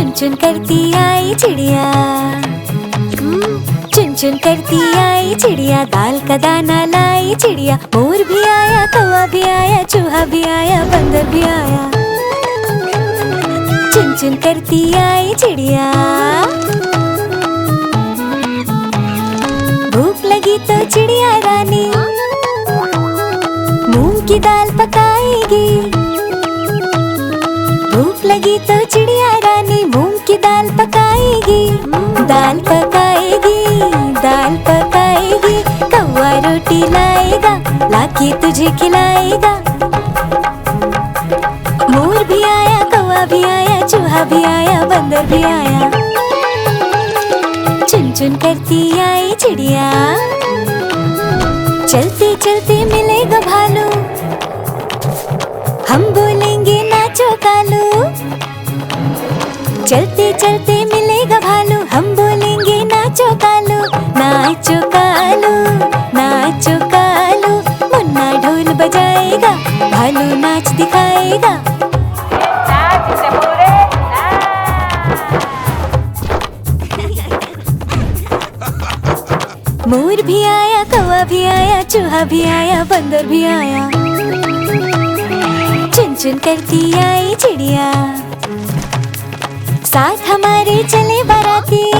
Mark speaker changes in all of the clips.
Speaker 1: चुन चुन करती आई चिड़िया, चुन चुन करती आई चिड़िया, दाल का दाना लाई चिड़िया। मोर भी आया, कौवा भी आया, चूहा भी आया, बंदर भी आया। चुन चुन करती आई चिड़िया। भूख लगी तो चिड़िया रानी मूंग की दाल पकाएगी। भूख लगी तो चिड़िया रानी मूंग की दाल पकाएगी। दाल पकाएगी, दाल पकाएगी। कौवा रोटी लाएगा, लाके तुझे खिलाएगा। मोर भी आया, कौवा भी आया, चूहा भी आया, बंदर भी आया। चुन चुन करती आई चिड़िया। चलते चलते मिलेगा भालू, हम बोलेंगे नाचो कालू। चलते चलते मिलेगा भालू, हम बोलेंगे नाचो कालू। नाचो कालू, नाचो कालू। मुन्ना ढोल बजाएगा, भालू नाच दिखाएगा। मोर भी आया, कौवा भी आया, चूहा भी आया, बंदर भी आया। चुन चुन करती आई चिड़िया। साथ हमारे चले बाराती,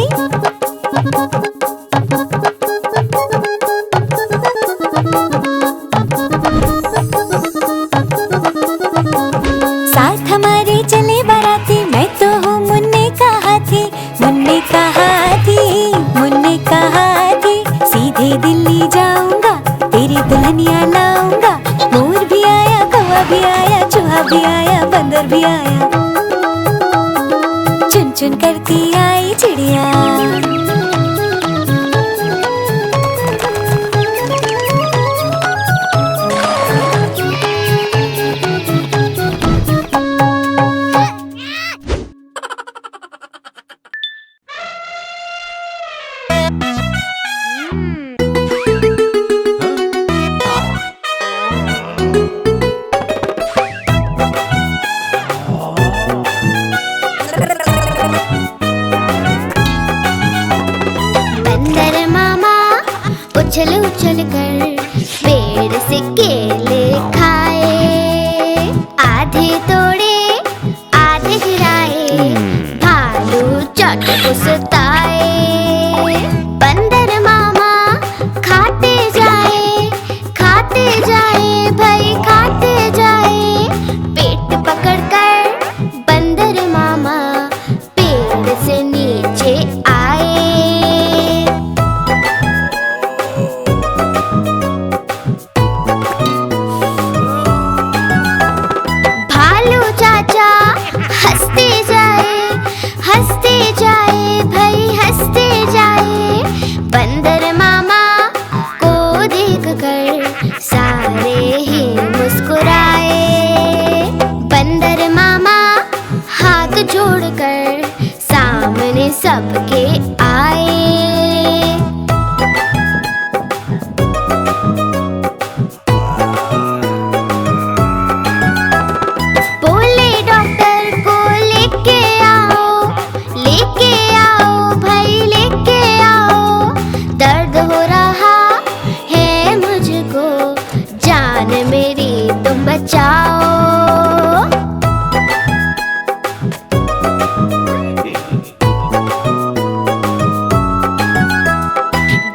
Speaker 1: साथ हमारे चले बाराती। मैं तो हूँ मुन्ने का हाथी, मुन्ने का हाथी, मुन्ने का हाथी। सीधे दिल्ली जाऊंगा, तेरी दुल्हनिया लाऊंगा। मोर भी आया, कौवा भी आया, चूहा भी आया, बंदर भी आया। चुन चुन करती आई चिड़िया।
Speaker 2: उछल उछल कर पेड़ से केले खाए। आधे तोड़े आधे गिराए, भालू चट पुसताए। बंदर मामा खाते जाए, खाते जाए, भाई खाते जाए। पेट पकड़ कर बंदर मामा पेड़ से नीचे आए। हंसते जाए, भाई हंसते जाए। बंदर मामा को देख कर सारे ही मुस्कुराए। बंदर मामा हाथ जोड़कर सामने सबके आए। बचाओ।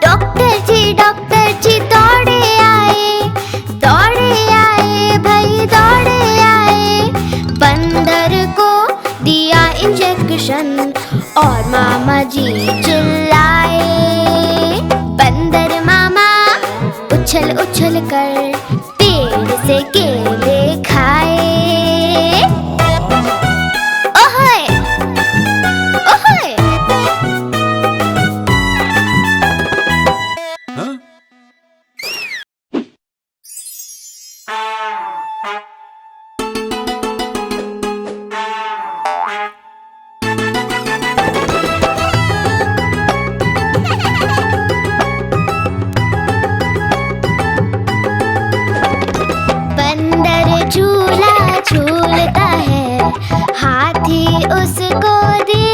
Speaker 2: डॉक्टर जी दौड़े आए, भाई दौड़े आए। बंदर को दिया इंजेक्शन और मामा जी चिल्लाए। बंदर मामा उछल उछल कर पेड़ से केले खाए। ओहोए ओहोए। झूला झूलता है, हाथी उसको दे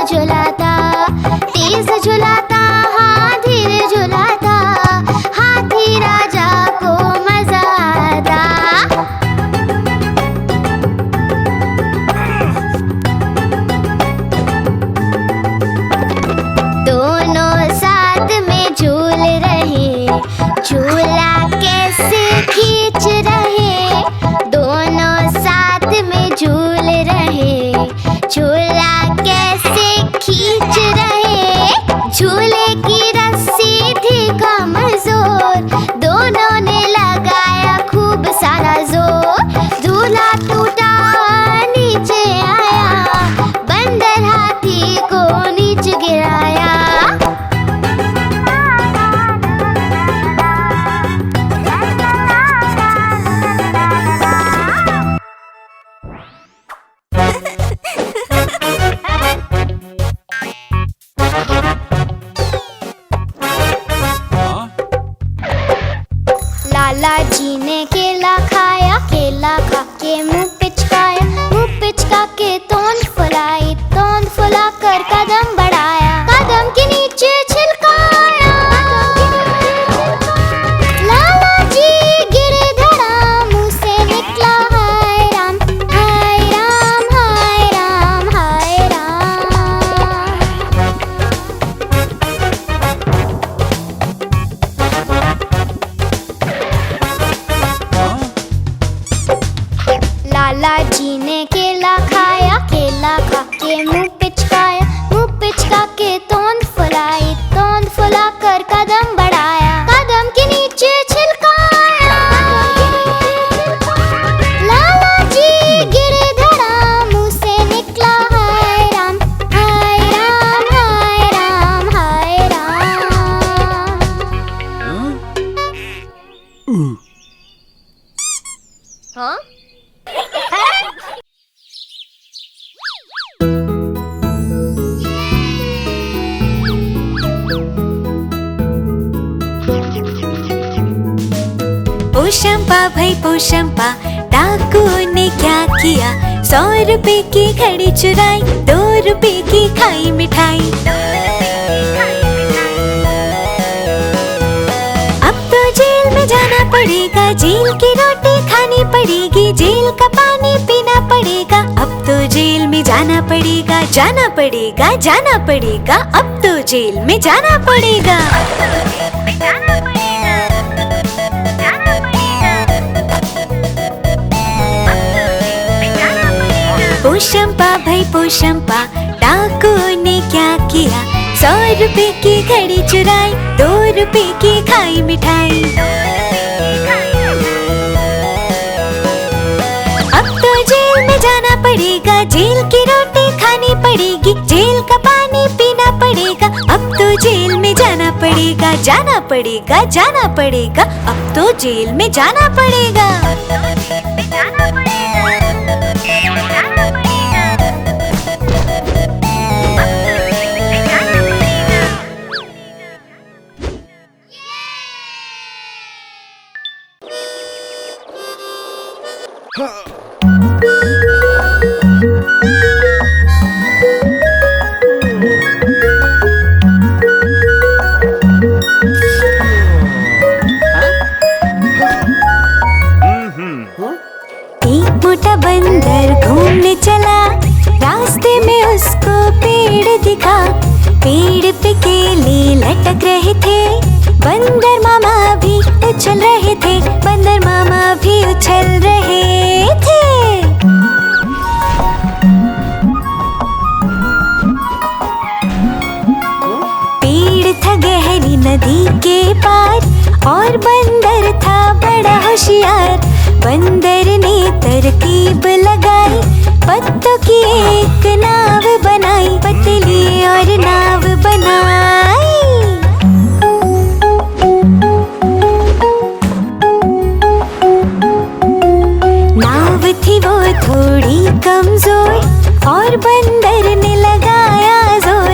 Speaker 2: झुलाता, तेज झुलाता, हाँ धीरे झुलाता, हाथी राजा को मजा आता। दोनों साथ में झूल रहे, झूला कैसे खींच रहे। दोनों साथ में झूल रहे, झूला कैसे खींच रहे। झूले की रस्सी थी कमजोर, दोनों ने लगाया खूब सारा जोर। झूला टूटा, नीचे आया, बंदर हाथी को नीचे गिराया। लाला जी ने केला खाया, केला खा के मुंह पिचकाया, मुंह पिचका के तोंद फुलाई, तोंद फुला कर कदम बढ़ाया, कदम के नीचे छिलकाया। लाला जी गिरे धड़ा, मुंह से निकला हाय राम, हाय राम, हाय राम, हाय राम। लाला जी ने केला खाया, केला खा के मुंह पिचकाया, मुंह पिचका के तोंद फुलाई, तोंद फुला कर कदम बढ़ाया, कदम के नीचे छिलकाया। लाला जी गिरे धड़ा, मुंह से निकला हाय राम, हाय राम, हाय राम, हाय राम। हाँ?
Speaker 1: पोशंपा भाई पोशंपा, डाकू ने क्या किया। 100 रुपए की घड़ी चुराई, 2 रुपए की खाई मिठाई। अब तो जेल में जाना पड़ेगा, जेल की रोटी खानी पड़ेगी, जेल का पानी पीना पड़ेगा। अब तो जेल में जाना पड़ेगा, जाना पड़ेगा, जाना पड़ेगा। अब तो जेल में जाना पड़ेगा। पोशंपा भाई पोशंपा, डाकू ने क्या किया। 100 रुपए की घड़ी चुराई, 2 रुपए की खाई मिठाई। अब तो जेल में जाना पड़ेगा, जेल की रोटी खानी पड़ेगी, जेल का पानी पीना पड़ेगा। अब तो जेल में जाना पड़ेगा, जाना पड़ेगा, जाना पड़ेगा। अब तो जेल में जाना पड़ेगा। मोटा बंदर घूमने चला, रास्ते में उसको पेड़ दिखा। पेड़ पे केले लटक रहे थे, बंदर मामा भी उछल रहे थे, बंदर मामा भी उछल रहे थे। पेड़ था गहरी नदी के पार, और बंदर था बड़ा होशियार। बंदर ने तरकीब लगाई, पत्तों की एक नाव बनाई, पतली और नाव बनाई। नाव थी वो थोड़ी कमजोर, और बंदर ने लगाया जोर।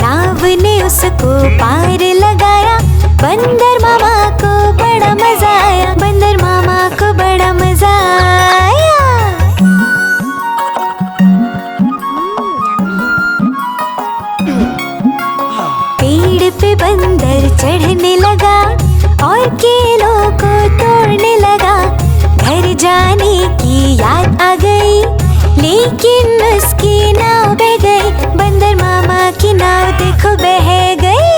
Speaker 1: नाव ने उसको पार लगाया, बंदर मामा को बड़ा मजा आया, बंदर मामा को बड़ा मजा आया। बंदर चढ़ने लगा और केलों को तोड़ने लगा। घर जाने की याद आ गई, लेकिन उसकी नाव बह गई। बंदर मामा की नाव देखो बह गई।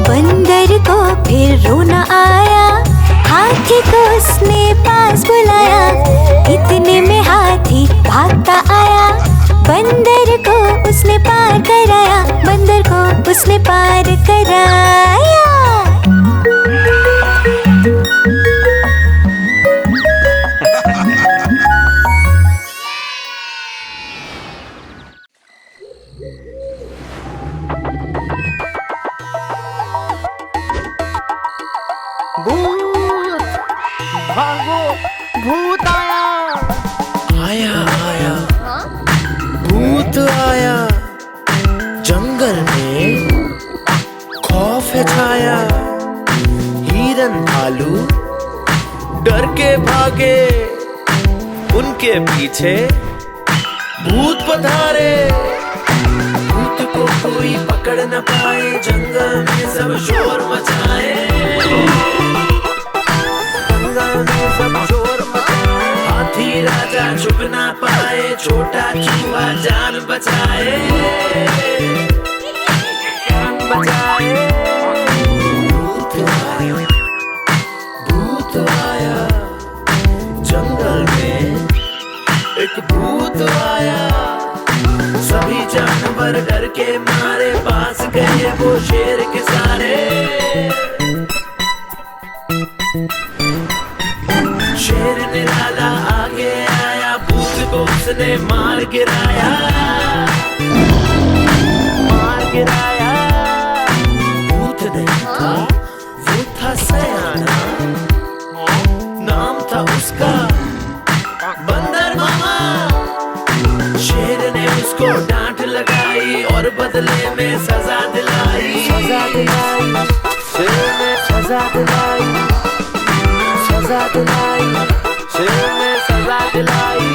Speaker 1: बंदर को फिर रोना आया, हाथी को उसने पास बुलाया। इतने में हाथी भागता आया, बंदर को उसने पार कराया। बंदर को उसने पार कराया।
Speaker 3: भूत भागो, भूत आया।
Speaker 4: आया आया भूत आया, जंगल में खौफ है छाया। हिरन भालू डर के भागे, उनके पीछे भूत पधारे। भूत को कोई पकड़ न पाए, जंगल में सब शोर मचाए। जंगल में सब शोर मचाए। हाथी राजा छुप ना पाए, छोटा चूहा जान बचाए। जान बचाए। भूत आया, भूत आया, जंगल में एक भूत आया। सभी जानवर डर के मारे, पास गए वो शेर के सारे। शेर निराला आगे आया, भूत को उसने मार गिराया। मार गिराया। भूत नहीं था, वो था सयाना, नाम था उसका बंदर मामा। शेर ने उसको डांट लगाई और बदले में सजा दिलाई। सजा दिलाई। शेर ने सजा दिलाई। सजा दिलाई। शेर ने सजा दिलाई।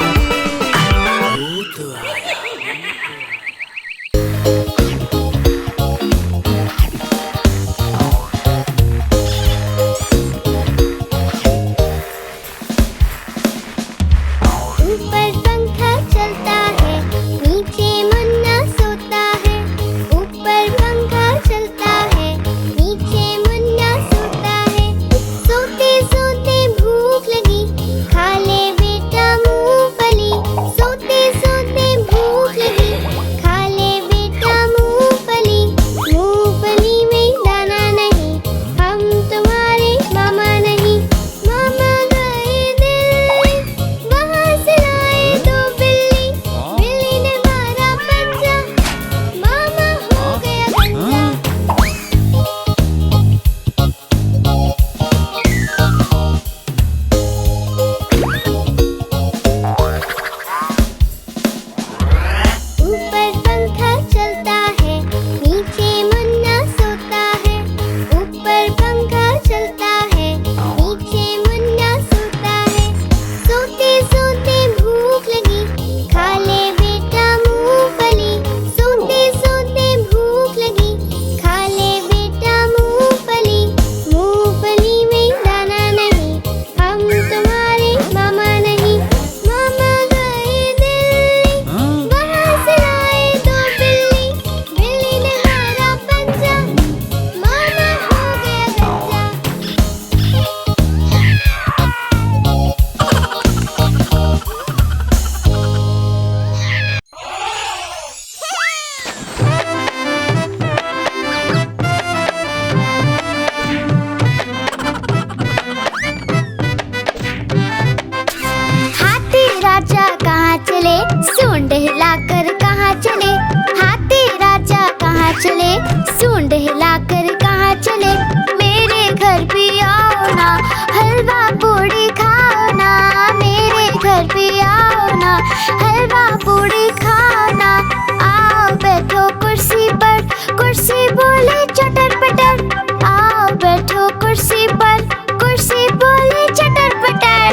Speaker 4: भूत आया।
Speaker 2: ऊपर पंखा चलता है, नीचे मुन्ना सोता है। ऊपर पंखा चलता है, नीचे मुन्ना सोता है। सोते सोते भूख लगी, खा ले बेटा मूंगफली। सोते सोते भूख लगी, खा ले बेटा मूंगफली। मूंगफली में दाना नहीं, हम तुम्हारे मामा नहीं। मामा गए दिल्ली, वहाँ से लाए दो बिल्ली। बिल्ली ने मारा पंजा, मामा हो गया गंजा। ऊपर पंखा चलता है, नीचे मुन्ना सोता है। ऊपर पंखा चलता है, नीचे मुन्ना सोता है। सोते सोते भूख लगी, खा ले बेटा मूंगफली। सोते सोते भूख लगी, खा ले बेटा मूंगफली। मूंगफली में दाना नहीं, हम तुम्हारे मामा नहीं। मामा गए दिल्ली, वहाँ से लाए दो बिल्ली। बिल्ली ने मारा पंजा, मामा हो गया गंजा। हाथी राजा कहाँ चले, सूंड हिलाकर कहाँ चले। हाथी राजा कहाँ चले, सूंड हिलाकर कहाँ चले। मेरे घर भी आओ ना, हलवा पूड़ी खाओ ना। मेरे घर भी आओ ना, हलवा पूड़ी खाओ ना। आओ बैठो कुर्सी पर, कुर्सी बोले चटर पटर। आओ बैठो कुर्सी पर, कुर्सी बोले चटर पटर।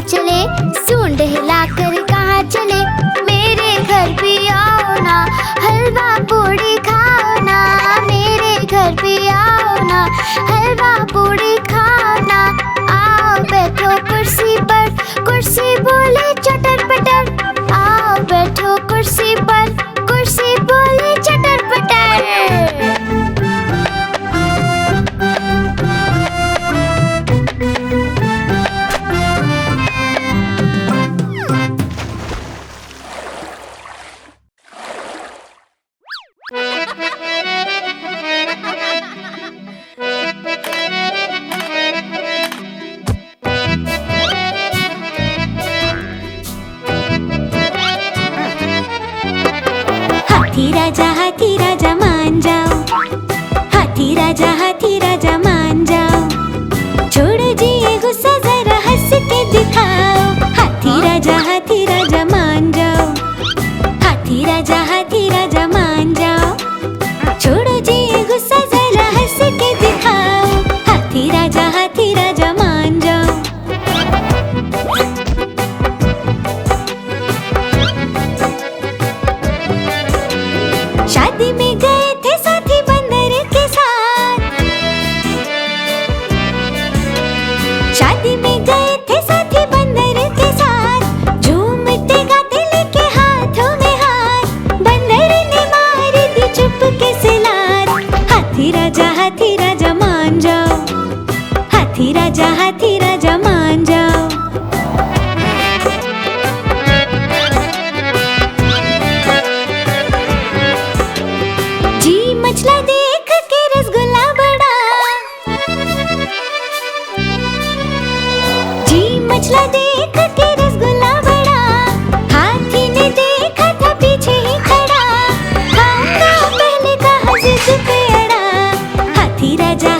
Speaker 2: कहाँ चले, सूंड हिलाकर कहाँ चले। मेरे घर भी आओ ना, हलवा पूड़ी खाओ ना। मेरे घर भी आओ ना, हलवा पूड़ी खाओ ना। आओ बैठो कुर्सी पर, कुर्सी बोले चटर पटर। आओ बैठो कुर्सी पर, कुर्सी बोले चटर पटर।
Speaker 1: हाथी राजा मान जाओ, हाथी राजा मान जाओ। छोड़ो जी ये गुस्सा, जरा हंस के दिखाओ। हाथी राजा मान जाओ, हाथी राजा मान जाओ। छोड़ो जी ये गुस्सा, जरा हंस के दिखाओ। हाथी राजा मान जाओ। शादी में गए थे साथी बंदर के साथ, शादी में गए थे साथी बंदर के साथ। झूमते गाते लेके हाथों में हाथ, बंदर ने मार दी चुपके से लात। हाथी राजा मान जाओ, हाथी राजा मान जाओ। जी मचला देख के रसगुल्ला बड़ा, जी मचला देख के रसगुल्ला बड़ा। हाथी ने देखा था पीछे ही खड़ा, खाऊंगा पहले कहा जिद पे अड़ा। हाथी राजा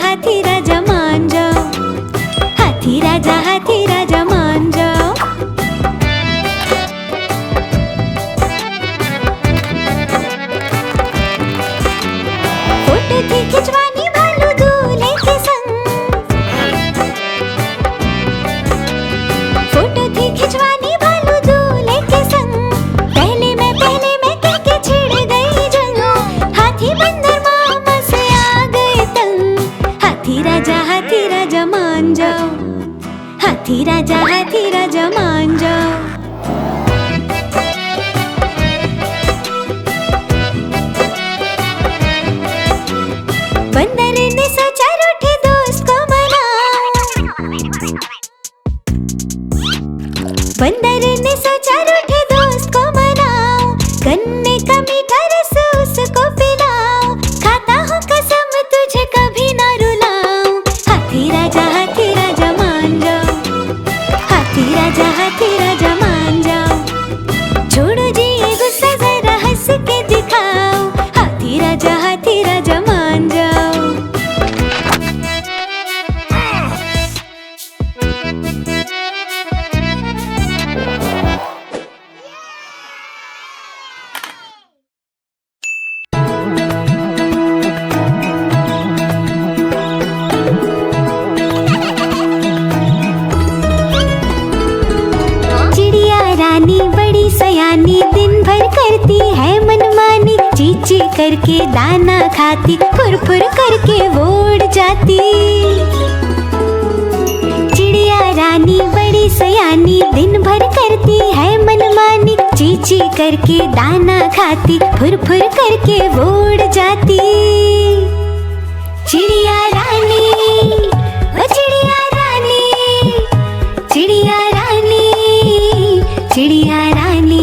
Speaker 1: मान जाओ, हाथी राजा मान जाओ। फोटो थी खिंचवानी भालू दूल्हे के संग, फोटो थी खिंचवानी भालू दूल्हे के संग। पहले मैं कह के छिड़ गई जंग, हाथी बंदर मामा से आ गए तंग। हाथी राजा मान जाओ, हाथी राजा मान जाओ। बंदर ने सोचा रूठे दोस्त को मनाऊं, बंदर ने सोचा रूठे दोस्त को मनाऊं। गन्ने का मीठा रस उसको पिलाऊं, खाता हूँ कसम तुझे कभी ना रुलाऊं। हाथी राजा मान जाओ, हाथी राजा मान जाओ। छोड़ो जी ये गुस्सा, जरा हंस के दिखाओ। हाथी राजा मान जाओ। बड़ी सयानी, दिन भर करती है मनमानी। चींची करके दाना खाती, फुर फुर करके वो उड़ जाती। चिड़िया रानी बड़ी सयानी, दिन भर करती है मनमानी। चींची करके दाना खाती, फुर फुर करके वो उड़ जाती। चिड़िया रानी, ओ चिड़िया रानी, चिड़िया रानी, चिड़िया रानी।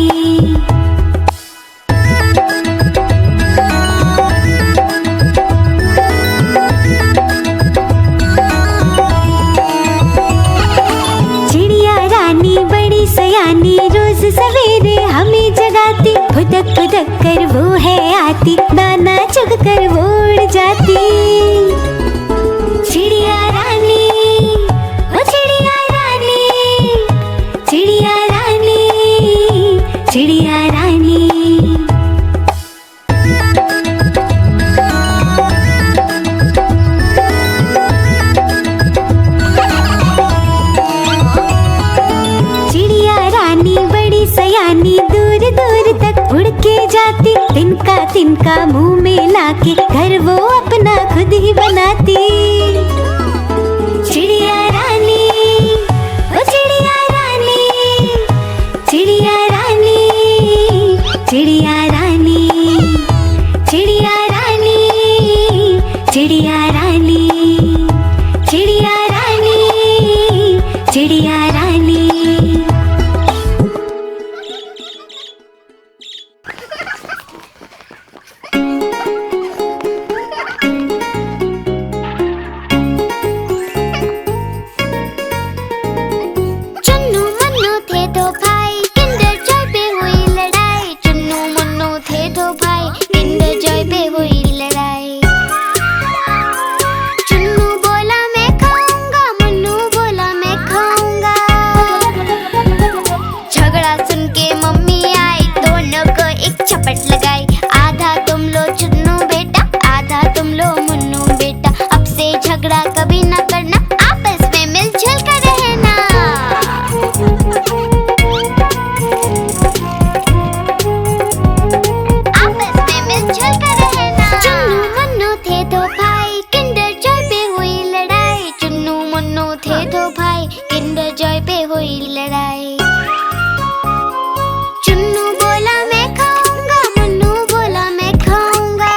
Speaker 1: चिड़िया रानी बड़ी सयानी, रोज सवेरे हमें जगाती। फुदक फुदक कर वो है आती, दाना चुग कर वो उड़ जाती। चिड़िया रानी, ओ चिड़िया रानी, चिड़िया रानी, चिड़िया रानी। जाती, तिनका तिनका मुंह में लाके घर वो अपना खुद ही बनाती। चिड़िया रानी, ओ चिड़िया रानी, चिड़िया रानी, चिड़िया रानी, चिड़िया रानी, चिड़िया रानी, चिड़िया रानी, चिड़िया रानी।
Speaker 2: चुन्नू मुन्नू थे दो भाई, किंडर जॉय पे हुई लड़ाई। चुन्नू मुन्नू थे दो भाई, किंडर जॉय पे हुई लड़ाई। चुन्नू बोला मैं खाऊंगा, मुन्नू बोला मैं खाऊंगा। झगड़ा सुन के मम्मी आई, दोनों को एक चपट लगाई। आधा तुम लो चुन्नू बेटा, आधा तुम लो मुन्नू बेटा। अब से झगड़ा कभी ना करना, आपस में मिलजुल कर रहना। आपस में मिलजुल कर रहना। चुन्नू मुन्नू थे दो भाई, किंडर जॉय पे हुई लड़ाई। चुन्नू मुन्नू थे दो भाई, किंडर जॉय पे हुई लड़ाई। चुन्नू बोला मैं खाऊंगा, मुन्नू बोला मैं खाऊंगा।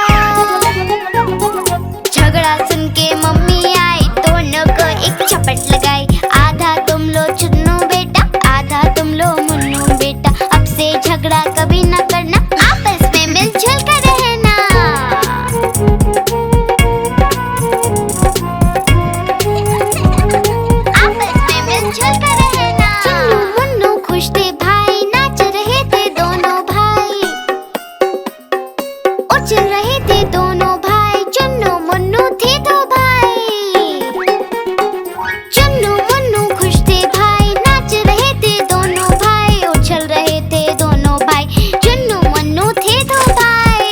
Speaker 2: झगड़ा सुन के मम्मी आई, दोनों को एक चपट लगाई। आधा तुम लो चुन्नू बेटा, आधा तुम लो मुन्नू बेटा। अब से झगड़ा कभी ना करना, आपस में मिलजुल कर रहना। आपस में मिलजुल कर रहना। चुन्नू मुन्नू खुश थे भाई, नाच रहे थे दोनों भाई। उछल रहे थे दोनों भाई, चुन्नू मुन्नू थे दो भाई। चुन्नू मुन्नू खुश थे भाई, नाच रहे थे दोनों भाई। उछल रहे थे दोनों भाई, चुन्नू मुन्नू थे दो भाई।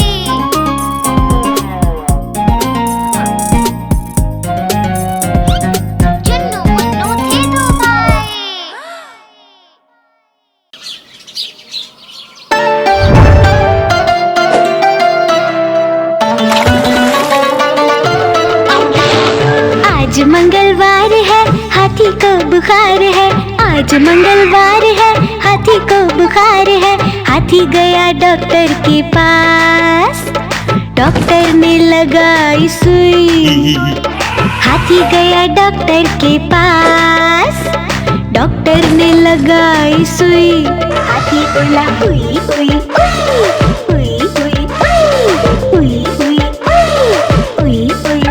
Speaker 2: चुन्नू मुन्नू थे दो भाई।
Speaker 1: आज मंगलवार है, हाथी को बुखार है। आज मंगलवार है, हाथी को बुखार है। हाथी गया डॉक्टर के पास, डॉक्टर ने लगाई सुई। हाथी गया डॉक्टर के पास, डॉक्टर ने लगाई सुई। हाथी बोला हुई हुई हुई हुई हुई हुई हुई हुई हुई।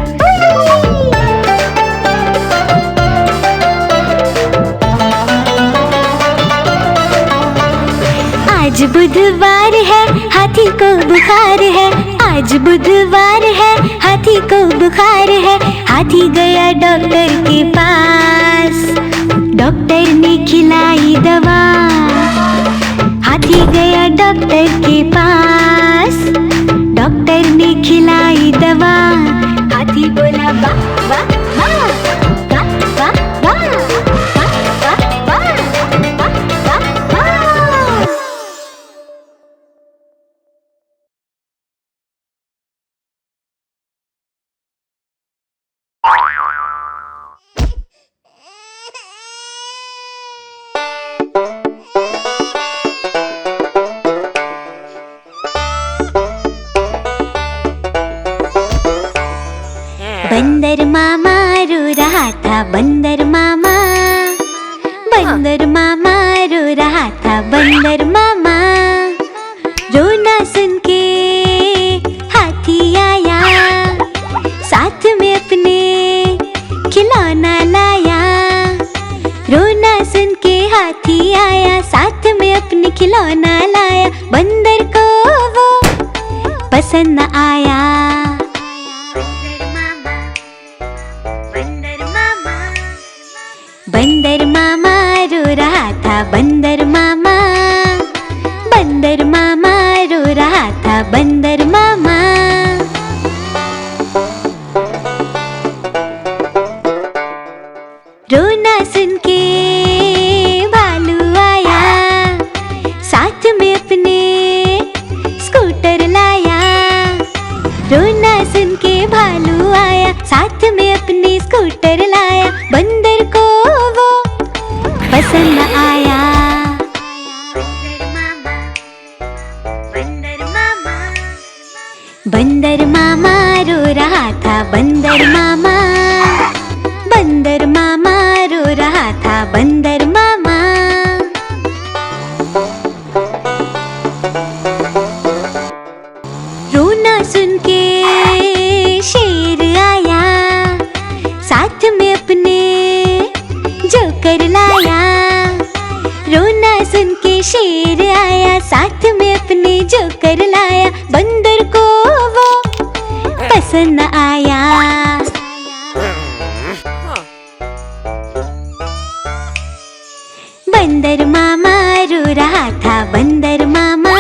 Speaker 1: आज बुधवार है, हाथी को बुखार है। आज बुधवार है, हाथी को बुखार है। हाथी गया डॉक्टर के पास, डॉक्टर ने खिलाई दवा। हाथी गया डॉक्टर के पास, डॉक्टर ने खिलाई दवा। हाथी बोला वाह वाह वाह वाह वाह वाह वाह वाह वाह वाह वाह। बंदर मामा रो रहा था, बंदर मामा, बंदर मामा रो रहा था, बंदर मामा। रोना सुन के हाथी आया, साथ में अपने खिलौना लाया। रोना सुन के हाथी आया, साथ में अपने खिलौना लाया। बंदर को वो पसंद न आया। बंदर मामा रो रहा था, बंदर मामा, बंदर मामा रो रहा था, बंदर मामा। रोना सुन के भालू आया, साथ में अपने स्कूल रहा था बंदर मामा, बंदर मामा रो रहा था बंदर मामा। रोना सुन के शेर आया, साथ में अपने जोकर लाया। रोना सुन के शेर आया, साथ में अपने जोकर लाया। बंदर को वो पसंद न आया। बंदर मामा रो रहा था बंदर मामा,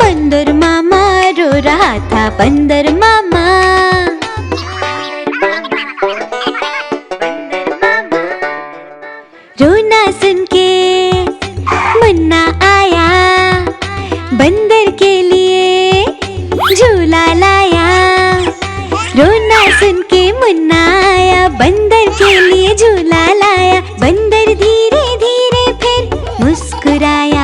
Speaker 1: बंदर मामा रो रहा था बंदर मामा। रोना सुन के मुन्ना आया, बंदर के लिए झूला लाया। रोना सुन के मुन्ना आया, बंदर के लिए झूला लाया। बंदर धीरे धीरे फिर मुस्कुराया।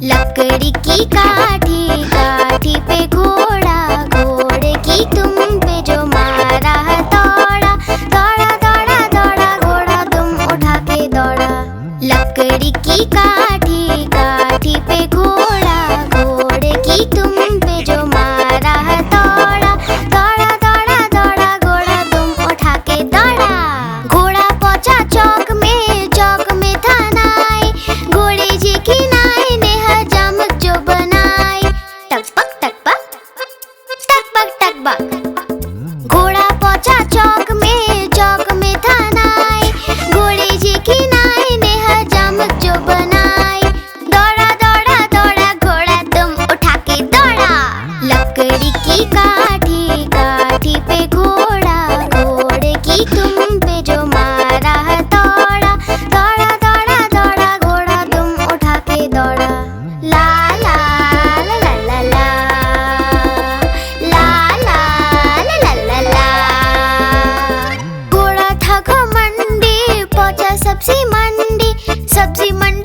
Speaker 2: लकड़ी की काठी, काठी पे घोड़ा, घोड़े की तुम पे जो मारा दौड़ा, दौड़ा दौड़ा दौड़ा घोड़ा तुम उठा के दौड़ा। लकड़ी की काठी, काठी पे घोड़ा, घोड़े की तुम पे जो मारा दौड़ा, दौड़ा दौड़ा दौड़ा घोड़ा तुम उठा के दौड़ा। घोड़ा पहुंचा चौक में, चौक में था नाई, घोड़े जी की नाई ने हजामत जो बनाई। टकपक टकपक टकपक टकपक। घोड़ा पहुंचा चौक में, चौक में था नाई, घोड़े जी की नाई ने हजामत जो बनाई। दौड़ा दौड़ा दौड़ा घोड़ा तुम उठा के दौड़ा। लकड़ी की काठी, काठी पे घोड़ा, घोड़े की तुम पे जो मारा दौड़ा, दौड़ा दौड़ा दौड़ा घोड़ा तुम उठा के दौड़ा। ला ला ला ला ला ला, ला ला ला ला ला ला। घोड़ा था घमंडी, पहुंचा सब्जी मंडी, सब्जी मंडी